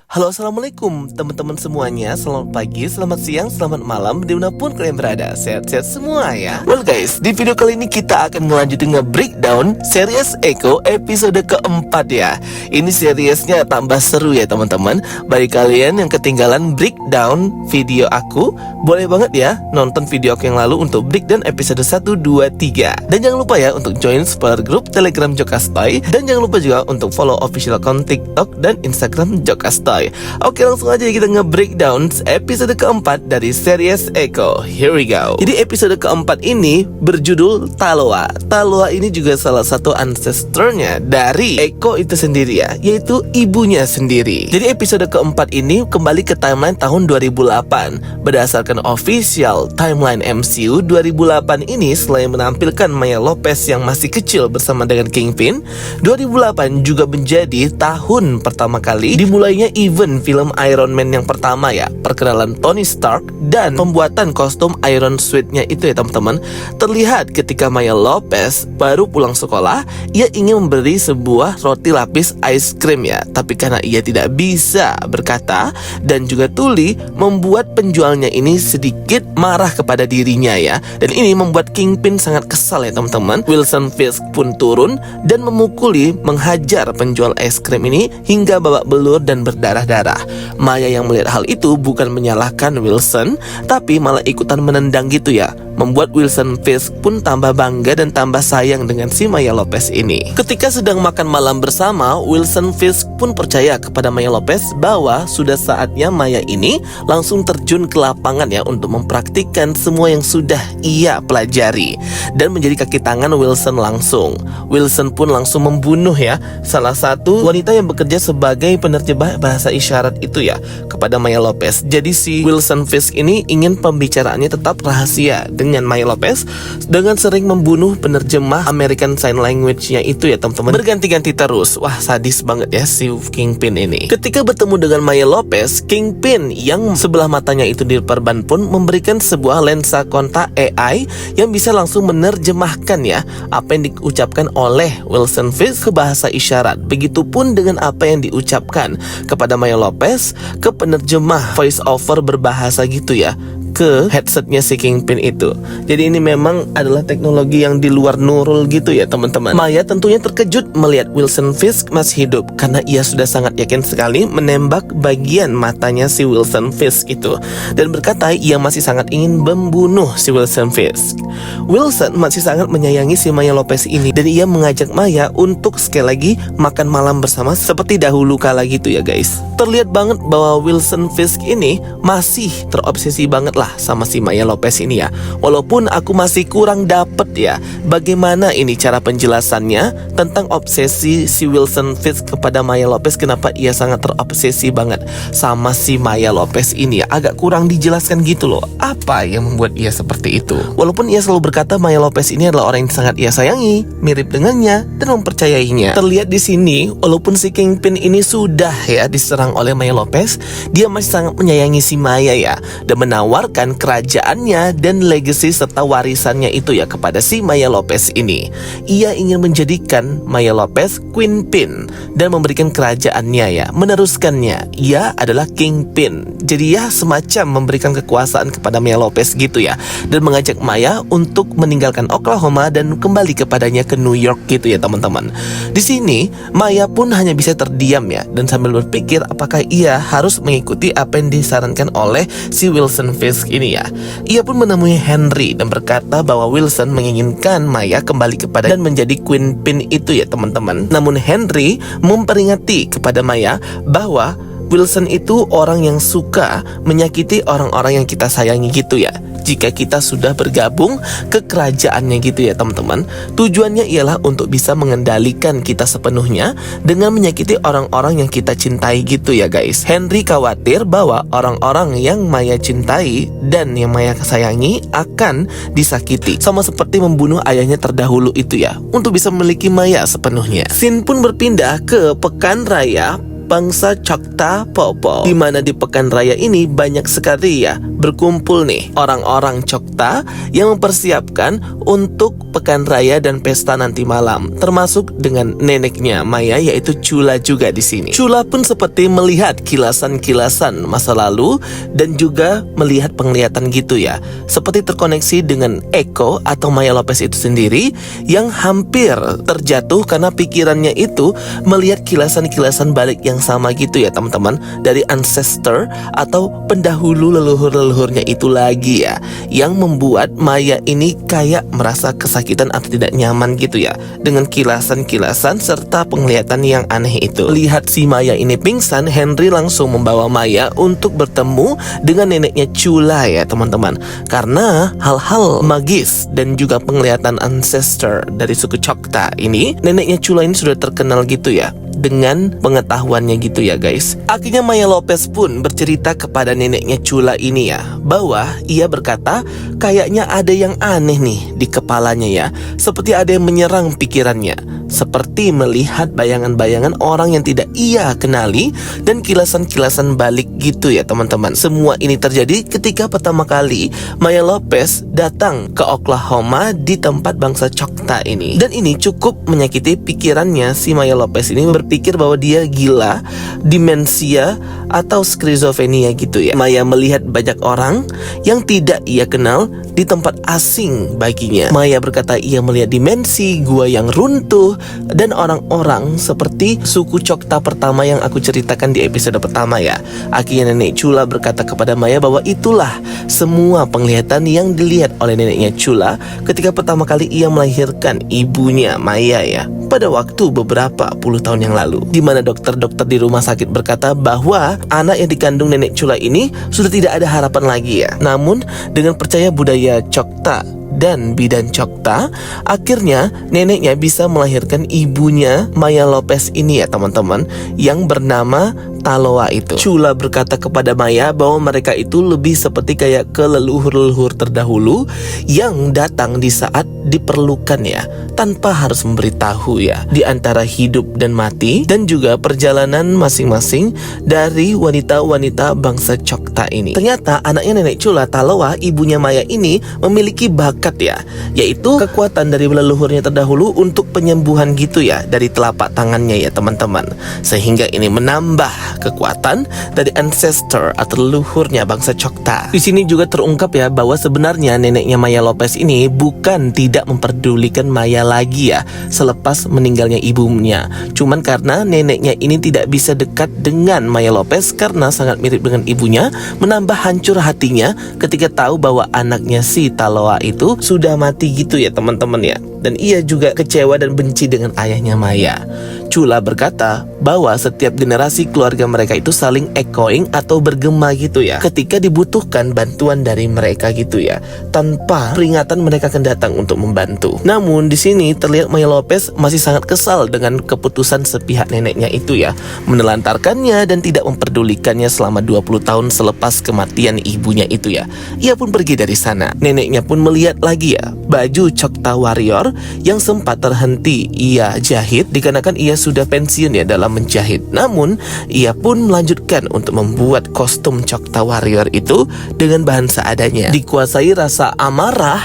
Halo, assalamualaikum teman-teman semuanya. Selamat pagi, selamat siang, selamat malam, dimanapun kalian berada. Sehat-sehat semua ya. Well guys, di video kali ini kita akan melanjutin nge-breakdown series Echo episode keempat ya. Ini seriesnya tambah seru ya teman-teman. Bagi kalian yang ketinggalan breakdown video aku, boleh banget ya nonton video aku yang lalu untuk breakdown episode 1, 2, 3. Dan jangan lupa ya untuk join spoiler group Telegram Jokastoy. Dan jangan lupa juga untuk follow official account TikTok dan Instagram Jokastoy. Oke, langsung aja kita nge-breakdown episode keempat dari series Echo. Here we go. Jadi episode keempat ini berjudul Taloa. Taloa ini juga salah satu ancestornya dari Echo itu sendiri ya, yaitu ibunya sendiri. Jadi episode keempat ini kembali ke timeline tahun 2008. Berdasarkan official timeline MCU 2008 ini, selain menampilkan Maya Lopez yang masih kecil bersama dengan Kingpin, 2008 juga menjadi tahun pertama kali dimulainya event film Iron Man yang pertama ya, perkenalan Tony Stark dan pembuatan kostum Iron Suit-nya itu ya teman-teman. Terlihat ketika Maya Lopez baru pulang sekolah, ia ingin memberi sebuah roti lapis ice cream ya, tapi karena ia tidak bisa berkata dan juga tuli, membuat penjualnya ini sedikit marah kepada dirinya ya. Dan ini membuat Kingpin sangat kesal ya teman-teman. Wilson Fisk pun turun dan memukuli, menghajar penjual es krim ini hingga babak belur dan berdarah-darah. Maya yang melihat hal itu bukan menyalahkan Wilson, tapi malah ikutan menendang gitu ya, membuat Wilson Fisk pun tambah bangga dan tambah sayang dengan si Maya Lopez ini. Ketika sedang makan malam bersama, Wilson Fisk pun percaya kepada Maya Lopez bahwa sudah saatnya Maya ini langsung terjun ke lapangan ya, untuk mempraktikkan semua yang sudah ia pelajari dan menjadi kaki tangan Wilson langsung. Wilson pun langsung membunuh ya salah satu wanita yang bekerja sebagai penerjemah bahasa isyarat itu ya kepada Maya Lopez. Jadi si Wilson Fisk ini ingin pembicaraannya tetap rahasia dengan Maya Lopez dengan sering membunuh penerjemah American Sign Language-nya itu ya teman-teman, berganti-ganti terus. Wah, sadis banget ya si Kingpin ini. Ketika bertemu dengan Maya Lopez, Kingpin yang sebelah matanya itu diperban pun memberikan sebuah lensa kontak AI yang bisa langsung menerjemahkan ya apa yang diucapkan oleh Wilson Fisk ke bahasa isyarat. Begitupun dengan apa yang diucapkan kepada Maya Lopez ke penerjemah voice over berbahasa gitu ya, ke headsetnya si Kingpin itu. Jadi ini memang adalah teknologi yang di luar Nurul gitu ya teman-teman. Maya tentunya terkejut melihat Wilson Fisk masih hidup, karena ia sudah sangat yakin sekali menembak bagian matanya si Wilson Fisk itu, dan berkata ia masih sangat ingin membunuh si Wilson Fisk. Wilson masih sangat menyayangi si Maya Lopez ini, dan ia mengajak Maya untuk sekali lagi makan malam bersama seperti dahulu kala gitu ya guys. Terlihat banget bahwa Wilson Fisk ini masih terobsesi banget lah sama si Maya Lopez ini ya. Walaupun aku masih kurang dapet ya bagaimana ini cara penjelasannya tentang obsesi si Wilson Fisk kepada Maya Lopez. Kenapa ia sangat terobsesi banget sama si Maya Lopez ini ya, agak kurang dijelaskan gitu loh. Apa yang membuat ia seperti itu? Walaupun ia selalu berkata Maya Lopez ini adalah orang yang sangat ia sayangi, mirip dengannya dan mempercayainya. Terlihat di sini walaupun si Kingpin ini sudah ya diserang oleh Maya Lopez, dia masih sangat menyayangi si Maya ya, dan menawarkan kerajaannya dan legacy serta warisannya itu ya kepada si Maya Lopez ini. Ia ingin menjadikan Maya Lopez Queenpin dan memberikan kerajaannya ya, meneruskannya. Ia adalah Kingpin. Jadi ya semacam memberikan kekuasaan kepada Maya Lopez gitu ya, dan mengajak Maya untuk meninggalkan Oklahoma dan kembali kepadanya ke New York gitu ya teman-teman. Di sini Maya pun hanya bisa terdiam ya, dan sambil berpikir apakah ia harus mengikuti apa yang disarankan oleh si Wilson Fisk ini ya. Ia pun menemui Henry dan berkata bahwa Wilson menginginkan Maya kembali kepada dan menjadi Queenpin itu ya teman-teman. Namun Henry memperingati kepada Maya bahwa Wilson itu orang yang suka menyakiti orang-orang yang kita sayangi gitu ya. Jika kita sudah bergabung ke kerajaannya gitu ya teman-teman, tujuannya ialah untuk bisa mengendalikan kita sepenuhnya dengan menyakiti orang-orang yang kita cintai gitu ya guys. Henry khawatir bahwa orang-orang yang Maya cintai dan yang Maya sayangi akan disakiti, sama seperti membunuh ayahnya terdahulu itu ya, untuk bisa memiliki Maya sepenuhnya. Scene pun berpindah ke pekan raya bangsa Choctaw Popo, di mana di pekan raya ini banyak sekali ya berkumpul nih orang-orang Chokta yang mempersiapkan untuk pekan raya dan pesta nanti malam, termasuk dengan neneknya Maya yaitu Chula juga di sini. Chula pun seperti melihat kilasan-kilasan masa lalu dan juga melihat penglihatan gitu ya, seperti terkoneksi dengan Eko atau Maya Lopez itu sendiri yang hampir terjatuh karena pikirannya itu melihat kilasan-kilasan balik yang sama gitu ya teman-teman, dari ancestor atau pendahulu leluhur-leluhurnya itu lagi ya, yang membuat Maya ini kayak merasa kesakitan atau tidak nyaman gitu ya dengan kilasan-kilasan serta penglihatan yang aneh itu. Lihat si Maya ini pingsan, Henry langsung membawa Maya untuk bertemu dengan neneknya Chula ya teman-teman, karena hal-hal magis dan juga penglihatan ancestor dari suku Chokta ini, neneknya Chula ini sudah terkenal gitu ya dengan pengetahuannya gitu ya guys. Akhirnya Maya Lopez pun bercerita kepada neneknya Chula ini ya, bahwa ia berkata kayaknya ada yang aneh nih di kepalanya ya, seperti ada yang menyerang pikirannya, seperti melihat bayangan-bayangan orang yang tidak ia kenali dan kilasan-kilasan balik gitu ya teman-teman. Semua ini terjadi ketika pertama kali Maya Lopez datang ke Oklahoma di tempat bangsa Chokta ini, dan ini cukup menyakiti pikirannya. Si Maya Lopez ini berpikir bahwa dia gila, demensia atau skizofrenia gitu ya. Maya melihat banyak orang yang tidak ia kenal di tempat asing baginya. Maya berkata ia melihat dimensi, gua yang runtuh, dan orang-orang seperti suku Chokta pertama yang aku ceritakan di episode pertama ya. Akhirnya nenek Chula berkata kepada Maya bahwa itulah semua penglihatan yang dilihat oleh neneknya Chula ketika pertama kali ia melahirkan ibunya Maya ya, pada waktu beberapa puluh tahun yang lalu, di mana dokter-dokter di rumah sakit berkata bahwa anak yang dikandung nenek Chula ini sudah tidak ada harapan lagi ya. Namun dengan percaya budaya Chokta dan bidan Chokta, akhirnya neneknya bisa melahirkan ibunya Maya Lopez ini ya teman-teman, yang bernama Taloa itu. Chula berkata kepada Maya bahwa mereka itu lebih seperti kayak ke leluhur-leluhur terdahulu yang datang di saat diperlukan ya, tanpa harus memberitahu ya, di antara hidup dan mati, dan juga perjalanan masing-masing dari wanita-wanita bangsa Chokta ini. Ternyata anaknya nenek Chula, Taloa, ibunya Maya ini memiliki bakat ya, yaitu kekuatan dari leluhurnya terdahulu untuk penyembuhan gitu ya, dari telapak tangannya ya teman-teman, sehingga ini menambah kekuatan dari ancestor atau leluhurnya bangsa Chokta. Di sini juga terungkap ya bahwa sebenarnya neneknya Maya Lopez ini bukan tidak memperdulikan Maya lagi ya selepas meninggalnya ibunya, cuman karena neneknya ini tidak bisa dekat dengan Maya Lopez karena sangat mirip dengan ibunya, menambah hancur hatinya ketika tahu bahwa anaknya si Taloa itu sudah mati gitu ya teman-teman ya. Dan ia juga kecewa dan benci dengan ayahnya Maya. Chula berkata bahwa setiap generasi keluarga mereka itu saling echoing atau bergema gitu ya, ketika dibutuhkan bantuan dari mereka gitu ya, tanpa peringatan mereka akan datang untuk membantu. Namun di sini terlihat Maya Lopez masih sangat kesal dengan keputusan sepihak neneknya itu ya, menelantarkannya dan tidak memperdulikannya selama 20 tahun selepas kematian ibunya itu ya. Ia pun pergi dari sana. Neneknya pun melihat lagi ya baju Chokta Warrior yang sempat terhenti ia jahit dikarenakan ia sudah pensiun ya dalam menjahit. Namun ia pun melanjutkan untuk membuat kostum Chokta Warrior itu dengan bahan seadanya. Dikuasai rasa amarah,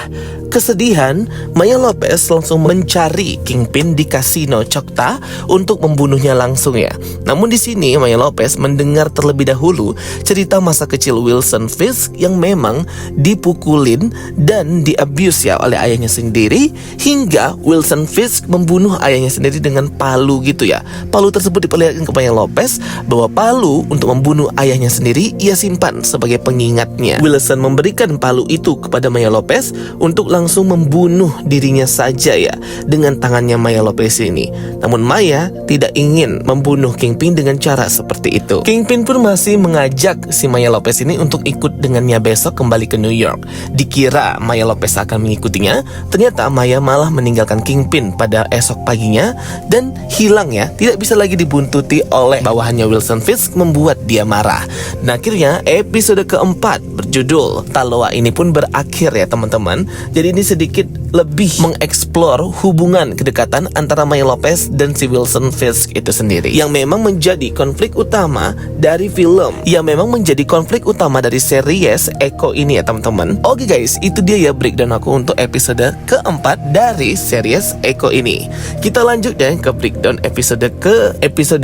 kesedihan, Maya Lopez langsung mencari Kingpin di kasino Chokta untuk membunuhnya langsung ya. Namun di sini Maya Lopez mendengar terlebih dahulu cerita masa kecil Wilson Fisk yang memang dipukulin dan diabuse ya oleh ayahnya sendiri, hingga Wilson Fisk membunuh ayahnya sendiri dengan palu gitu ya. Palu tersebut diperlihatkan ke Maya Lopez bahwa palu untuk membunuh ayahnya sendiri ia simpan sebagai pengingatnya. Wilson memberikan palu itu kepada Maya Lopez untuk langsung membunuh dirinya saja ya dengan tangannya Maya Lopez ini. Namun Maya tidak ingin membunuh Kingpin dengan cara seperti itu. Kingpin pun masih mengajak si Maya Lopez ini untuk ikut dengannya besok kembali ke New York. Dikira Maya Lopez akan mengikutinya, ternyata Maya malah meninggalkan Kingpin pada esok paginya dan hilang ya, tidak bisa lagi dibuntuti oleh bawahannya Wilson Fisk, membuat dia marah. Dan akhirnya episode keempat berjudul Taloa ini pun berakhir ya teman-teman. Jadi ini sedikit lebih mengeksplor hubungan kedekatan antara Maya Lopez dan si Wilson Fisk itu sendiri, yang memang menjadi konflik utama dari film, yang memang menjadi konflik utama dari series Echo ini ya teman-teman. Oke guys, itu dia ya breakdown aku untuk episode keempat dari series Echo ini. Kita lanjut deh ke breakdown episode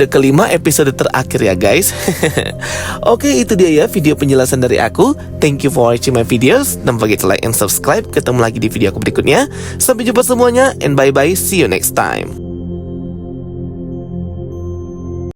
kelima, episode terakhir ya guys. Oke, itu dia ya video penjelasan dari aku. Thank you for watching my videos. Don't forget to like and subscribe. Ketemu lagi di video aku berikutnya. Sampai jumpa semuanya, and bye bye, see you next time.